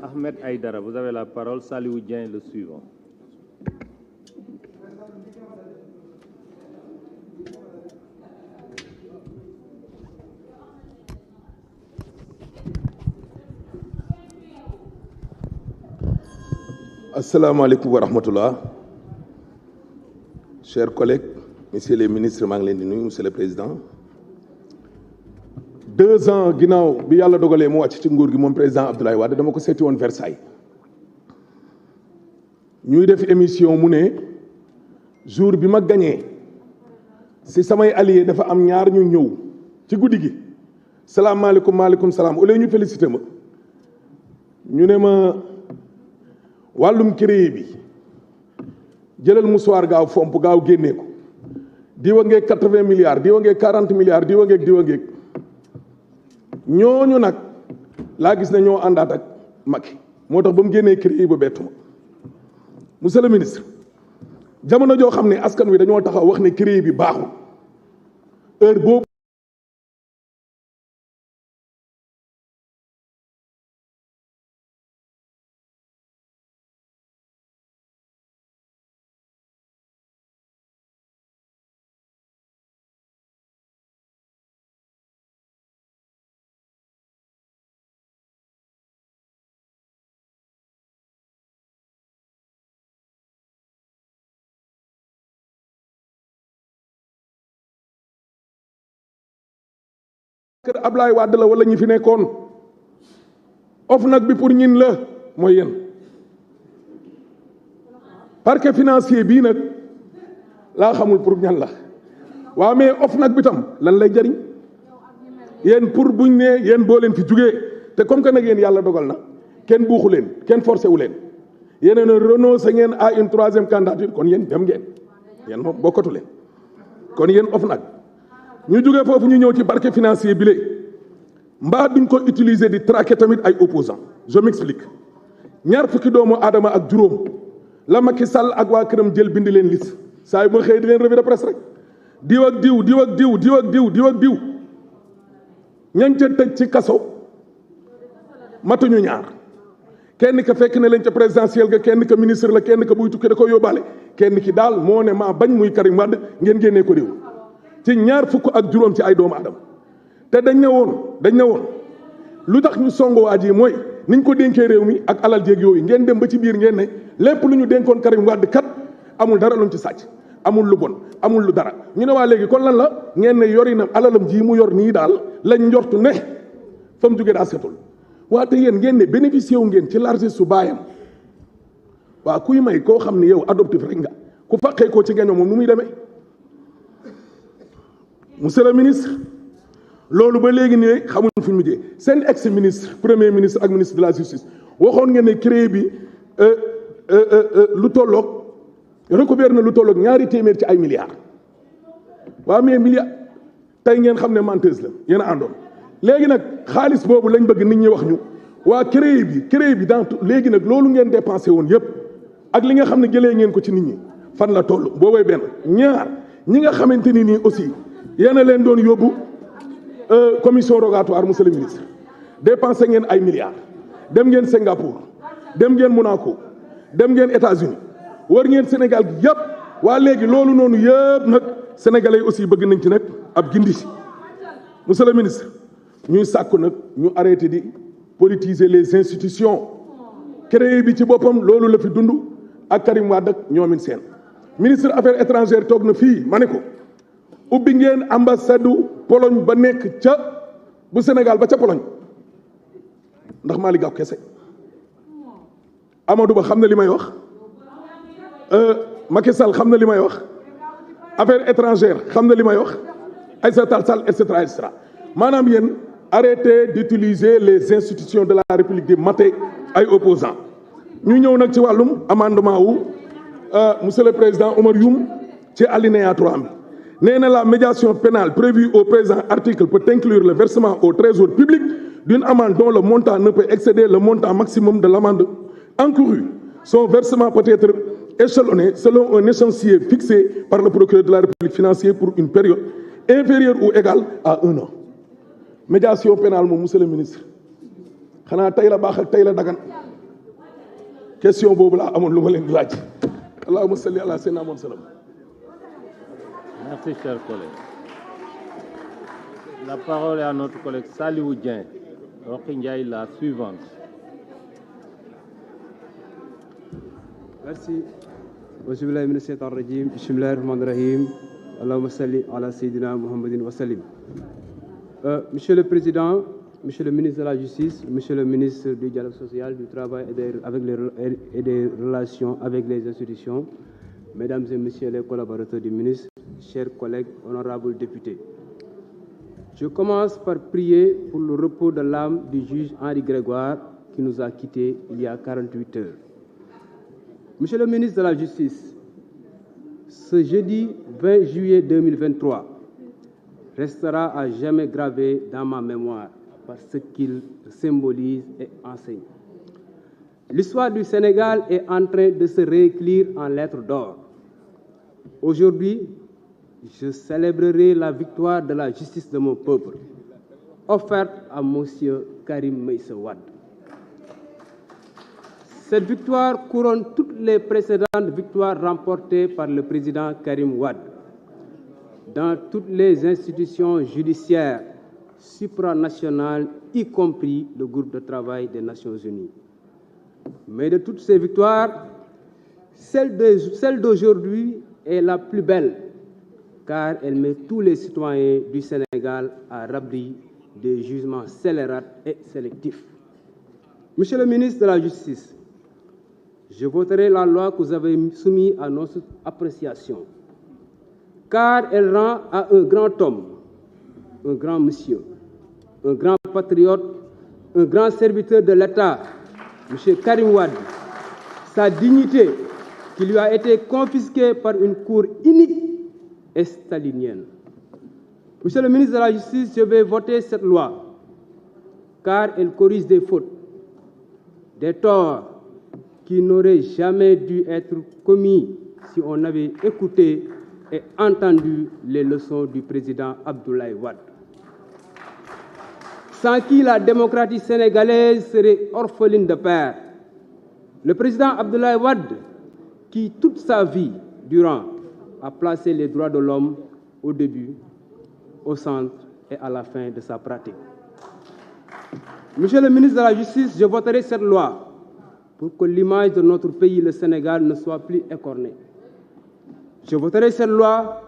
Ahmed Aïdara, vous avez la parole. Saliou Dieng, le suivant. Assalamu alaikum wa rahmatullah. Chers collègues, messieurs les ministres, maa ngi leen di nuyu, monsieur le président. 2 ans ginnaaw bi yàlla dogalee mu wàcc ci nguur gi moom président Abdoulaye Wade dama ko seeti woon Versailles. ñuy def émission mu ne jour bi ma gañee si samay alliés dafa am ñaar ñu ñëw ci guddi gi. salaamaaleykum maaleykum salaam au lieu ñu félicité ma ñu ne ma wàllum créé bi jëlal musuwaar gaaw fomp gaaw génnee ko diwa ngeeg 80 milliards diwa ngeeg 40 milliards diwa ngeeg ñooñu nag laa gis ne ñoo àndaat ak Macky moo tax ba mu génnee créé ba bettu ma monsieur le ministre jamono joo xam ne askan wi dañoo taxaw wax ne créé bi baaxul heure boobu kër Ablaye Wade la wala ñi fi nekkoon OFNAC bi pour ñin la mooy yéen parquet financier bii nag laa xamul pour ñan la waaw mais OFNAC bi tam lan lay jariñ yéen pour buñ ne yéen boo leen fi jugee te comme que nag yéen yàlla dogal na kenn buuxu leen kenn forcé wu leen yéen a renoncé ngeen à une 3e candidature kon yéen dem ngeen yéen moom bokkatu leen kon yéen OFNAC ñu jógee foofu ñu ñëw ci parquet financier bi lé mbaa duñ ko utiliser di traquer tamit ay opposants je m'explique ñaar fukki doomu aadama ak juróom la Macky Sall ak waa këram jël bind leen liste saa yu ma xëy di leen revue de presse rek diw ak diw diw ak diw diw ak diw diw ak diw ñañ ca tëj ci kaso matuñu ñaar kenn ka fekk ne leen ca présidentiel ga kenn ka ministre la kenn ka buy tukki da ko yóbbaale kenn ki daal moo ne maa bañ muy Karim Wade ngeen génnee ko réew ci ñaar fukk ak juróom ci ay doomu aadama te dañ ne woon lu tax ñu songo waa ji mooy niñ ko dénkee réew mi ak alal jéeg yooyu ngeen dem ba ci biir ngeen ne lépp lu ñu dénkoon Karim Wade kat amul dara luñ ci sàcc amul lu bon amul lu dara ñu ne waa léegi kon lan la ngeen ne yori na alalam ji mu yor nii daal lañ njortu ne fa mu jógee daa setul waa te yéen ngeen ne bénéficié wu ngeen ci largesse su baayam waa kuy may koo xam ne yow adoptif rek nga ku faqee koo ci gaño moom nu muy demee monsieur le ministre loolu ba léegi ne xamuñ fu ñu mujjee seen ex ministre premier ministre ak ministre de la justice waxoon ngeen ne créé bi lu tolloog recouvert na lu tolloog 200 ci ay milliards waaw mais milliards tey ngeen xam ne menteuse la yéen a àndoon léegi nag xaalis boobu lañ bëgg nit ñi wax ñu waa créé bi dans léegi nag loolu ngeen dépensé woon yépp ak li nga xam ne jëlee ngeen ko ci nit ñi fan la toll boobay benn ñaar ñi nga xamante ni nii aussi yéen a leen doon yóbbu commission rogatoire monsieur le ministre dépensé ngeen ay milliards dem ngeen Singapour dem ngeen Monaco dem ngeen États-Unis war ngeen Sénégal gi yëpp waa léegi loolu noonu yëpp nag sénégalais aussi bëgg nañ ci nag ab gindi si monsieur le ministre ñuy sàkku nag ñu arrêté di politiser les institutions créé bi ci boppam loolu la fi dund ak Karim Wade ak ñoomin seen ministre affaires étrangères toog na fii ma ne ko ubbi ngeen ambassade Pologne ba nekk ca bu Sénégal ba ca Pologne ndax Malick Gakou kese Amadou Ba xam na li may wax Macky Sall xam na li may wax affaires étrangères xam na li may wax Aïssata Tall Sall et cetera maanaam yéen arrêtez d'utiliser les institutions de la République di mater ay opposants ñu ñëw nag ci wàllum amendement wu monsieur le président Oumar Youm ci alinéa 3 bi nee na la médiation pénale prévue au présent article peut inclure le versement au trésor public d'une amende dont le montant ne peut excéder le montant maximum de l'amende encourue. Son versement peut être échelonné selon un échéancier fixé par le procureur de la République financier pour une période inférieure ou égale à 1 an. Médiation pénale moom monsieur le ministre xanaa tey la baax ak tey la dagan question boobu laa amoon lu ma leen di laaj allahumma salli ala sayyidina Muhammad sallam. Merci, cher collègue. La parole est à notre collègue Saliou Dieng. Rokhaya Ndiaye, la suivante. Merci. Auzubillahi minash shaitanir rajim. Bismillahir rahmanir rahim. Allahumma salli ala sayyidina Muhammadin wa sallim. Monsieur le Président, Monsieur le ministre de la Justice, Monsieur le ministre du Dialogue social, du Travail et des Relations avec les institutions, Mesdames et Messieurs les collaborateurs du ministre, chers collègues, honorables députés. Je commence par prier pour le repos de l'âme du juge Henri Grégoire qui nous a quittés il y a 48 heures. Monsieur le ministre de la Justice, ce jeudi 20 juillet 2023 restera à jamais gravé dans ma mémoire par ce qu'il symbolise et enseigne. L'histoire du Sénégal est en train de se réécrire en lettres d'or. Aujourd'hui, je célébrerai la victoire de la justice de mon peuple, offerte à monsieur Karim Meïssa Wade. Cette victoire couronne toutes les précédentes victoires remportées par le président Karim Wade dans toutes les institutions judiciaires supranationales, y compris le groupe de travail des Nations Unies. Mais de toutes ces victoires, celle d'aujourd'hui est la plus belle, car elle met tous les citoyens du Sénégal à l'abri des jugements scélérats et sélectifs. Monsieur le ministre de la Justice, je voterai la loi que vous avez soumise à notre appréciation, car elle rend à un grand homme, un grand monsieur, un grand patriote, un grand serviteur de l'État, M. Karim Wade, sa dignité qui lui a été confisquée par une cour inique et stalinienne. Monsieur le ministre de la Justice, je vais voter cette loi, car elle corrige des fautes, des torts qui n'auraient jamais dû être commis si on avait écouté et entendu les leçons du président Abdoulaye Wade, sans qui la démocratie sénégalaise serait orpheline de père. Le président Abdoulaye Wade, qui toute sa vie durant a placé les droits de l'homme au début, au centre et à la fin de sa pratique. Monsieur le ministre de la Justice, je voterai cette loi pour que l'image de notre pays, le Sénégal, ne soit plus écornée. Je voterai cette loi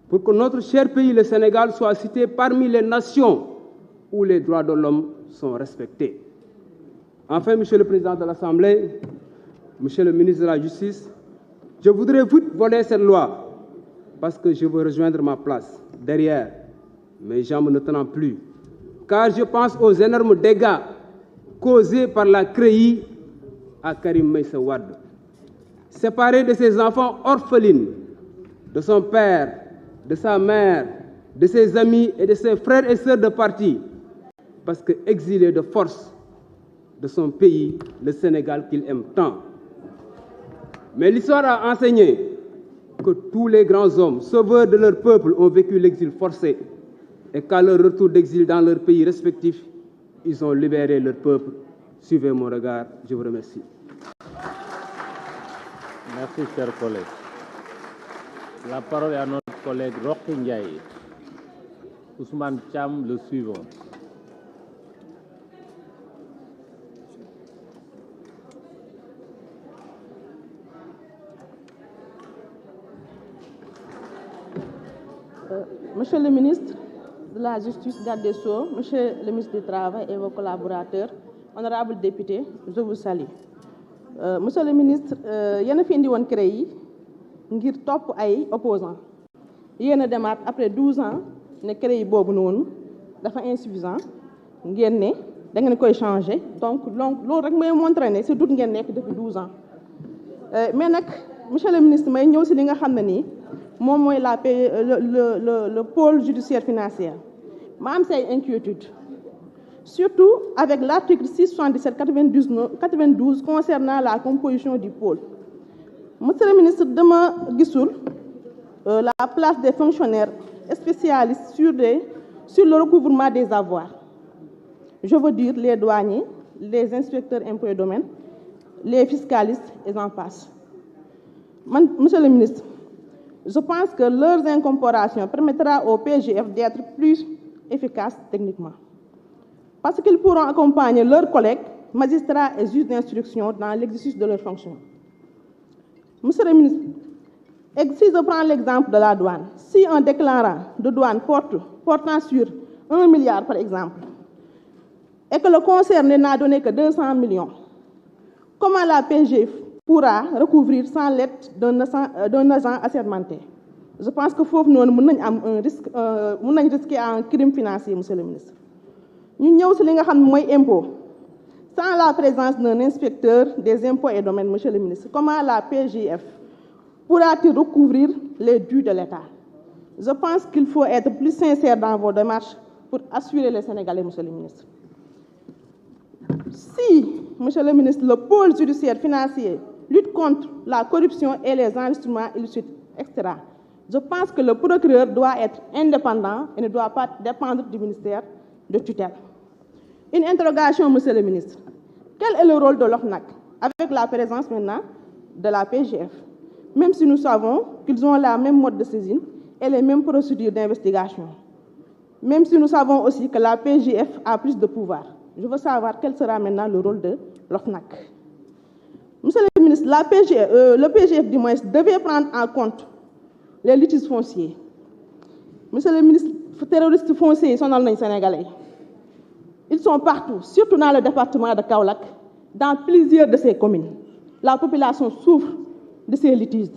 pour que notre cher pays, le Sénégal, soit cité parmi les nations où les droits de l'homme sont respectés. Enfin, Monsieur le Président de l'Assemblée, Monsieur le ministre de la Justice, je voudrais vite voter cette loi parce que je veux rejoindre ma place derrière, mes jambes ne tenant plus, car je pense aux énormes dégâts causés par la CREI à Karim Meïssa Wade. Séparé de ses enfants orphelines, de son père, de sa mère, de ses amis et de ses frères et sœurs de parti, parce que exilé de force de son pays, le Sénégal qu'il aime tant. Mais l'histoire a enseigné que tous les grands hommes, sauveurs de leur peuple, ont vécu l'exil forcé et qu'à leur retour d'exil dans leur pays respectif, ils ont libéré leur peuple. Suivez mon regard. Je vous remercie. Merci, cher collègue. La parole est à notre collègue Rokhaya Ndiaye. Ousmane Thiam, le suivant. Monsieur le ministre de la Justice, garde des Sceaux, Monsieur le ministre du Travail et vos collaborateurs, honorables députés, je vous salue. Monsieur le ministre, yéen a fi indi woon CREI ngir topp ay opposants yéen a demaat après 12 ans ne CREI boobu noonu dafa insuffisant ngeen ne da ngeen koy changer donc loolu rek may montré ne si doute ngeen nekk depuis 12 ans mais nag monsieur le ministre may ñëw si li nga xam ne nii moom mooy le pôle judiciaire financier ma am say inquiétude surtout avec l'article 677 92 concernant la composition du pôle. Monsieur le ministre, dama gisul la place des fonctionnaires spécialistes sur le recouvrement des avoirs. Je veux dire les douaniers, les inspecteurs impôts et domaines, les fiscalistes et j'en passe. Monsieur le ministre, je pense que leur incorporation permettra au PGF d'être plus efficace techniquement. Parce qu'ils pourront accompagner leurs collègues, magistrats et juges d'instruction dans l'exercice de leurs fonctions. Monsieur le ministre, si je prends l'exemple de la douane, si un déclarant de douane portant sur 1 milliard par exemple, et que le concerné n'a donné que 200 millions, comment la PGF pourra recouvrir sans l'aide d'un agent assermenté? Je pense que faut nous un risque, risquer un crime financier, monsieur le ministre. Nous avons aussi impôt. Sans la présence d'un inspecteur des impôts et domaines, monsieur le ministre, comment la PGF pourra-t-il recouvrir les dus de l'État? Je pense qu'il faut être plus sincère dans vos démarches pour assurer les Sénégalais, monsieur le ministre. Si, monsieur le ministre, le pôle judiciaire financier lutte contre la corruption et les enregistrements illicites, etc., je pense que le procureur doit être indépendant et ne doit pas dépendre du ministère de tutelle. Une interrogation, monsieur le ministre. Quel est le rôle de l'OFNAC avec la présence maintenant de la PGF? Même si nous savons qu'ils ont la même mode de saisine et les mêmes procédures d'investigation. Même si nous savons aussi que la PGF a plus de pouvoir. Je veux savoir quel sera maintenant le rôle de l'OFNAC. Monsieur le ministre, le PGF du moins devait prendre en compte les litiges fonciers. Monsieur le ministre, les terroristes fonciers sont dans les Sénégalais. Ils sont partout, surtout dans le département de Kaolack, dans plusieurs de ces communes. La population souffre de ces litiges.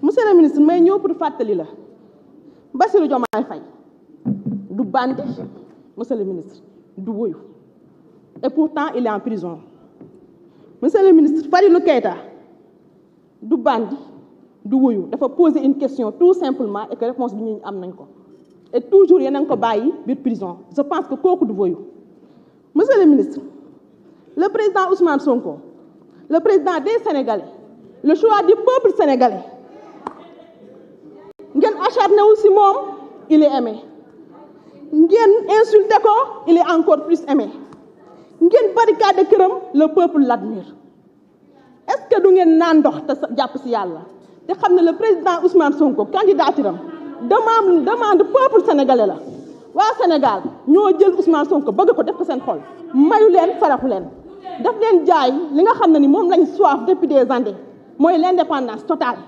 Monsieur le ministre, je suis pour faire ce Bassirou Diomaye Faye, du bandit, monsieur le ministre, du voyou. Et pourtant, il est en prison. Monsieur le ministre, Fadilou Keïta, du bandit, du voyou. Il faut poser une question tout simplement et que la réponse est amenée. Et toujours, il y a un prison. Je pense que beaucoup de voyous. Monsieur le ministre, le président Ousmane Sonko, le président des Sénégalais, le choix du peuple sénégalais, ngeen acharné aussi mom, il est aimé. Ngeen insulté ko, il est encore plus aimé. Ngeen barricade këram, le peuple l'admire. Est-ce que du ngeen nan ndox te japp ci Yalla? Te xamné le président Ousmane Sonko candidaturam demande peuple sénégalais la. Wa Sénégal ñoo jël Ousmane Sonko bëgg ko def ko seen xol. Mayu leen faraxu leen. Daf leen jaay li nga xamné ni mom lañ soif depuis des années. Moy l'indépendance totale.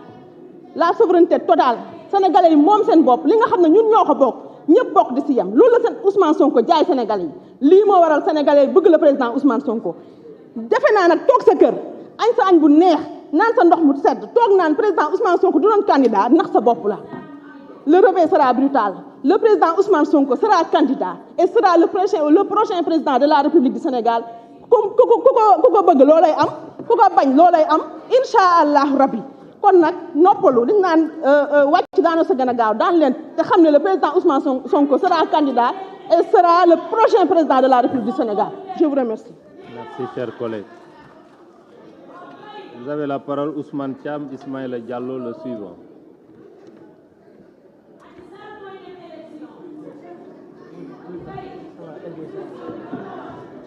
La souveraineté totale. Sénégalais yi moom seen bopp li nga xam ne ñun ñoo ko bokk ñëpp bokk di si yem loolu la seen Ousmane Sonko jaay Sénégalais yi lii moo waral Sénégalais yi bëgg le président Ousmane Sonko. defe naa nag toog sa kër añ sa añ bu neex naan sa ndox mu sedd toog naan président Ousmane Sonko du doon candidat nax sa bopp la. Le réveil sera brutal. Le président Ousmane Sonko sera candidat et sera le prochain président de la République du Sénégal. ku ko bëgg loolay am ku ko bañ loolay am incha allah rabbi. kon nag noppalu liñ naan wàcc daana sa gën a gaaw daan leen te xam ne le président Ousmane Sonko sera candidat et sera le prochain président de la République du Sénégal. Je vous remercie. Merci, chers collègues. Vous avez la parole, Ousmane Thiam, Ismaïla Diallo, le suivant.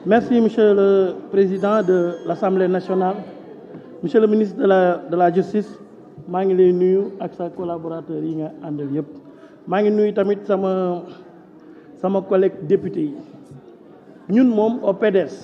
Merci, Monsieur le Président de l'Assemblée nationale, Monsieur le ministre de la Justice, maa ngi lay nuyu ak sa collaborateur yi nga àndal yëpp maa ngi nuyu tamit sama collègue député yi ñun moom au PDS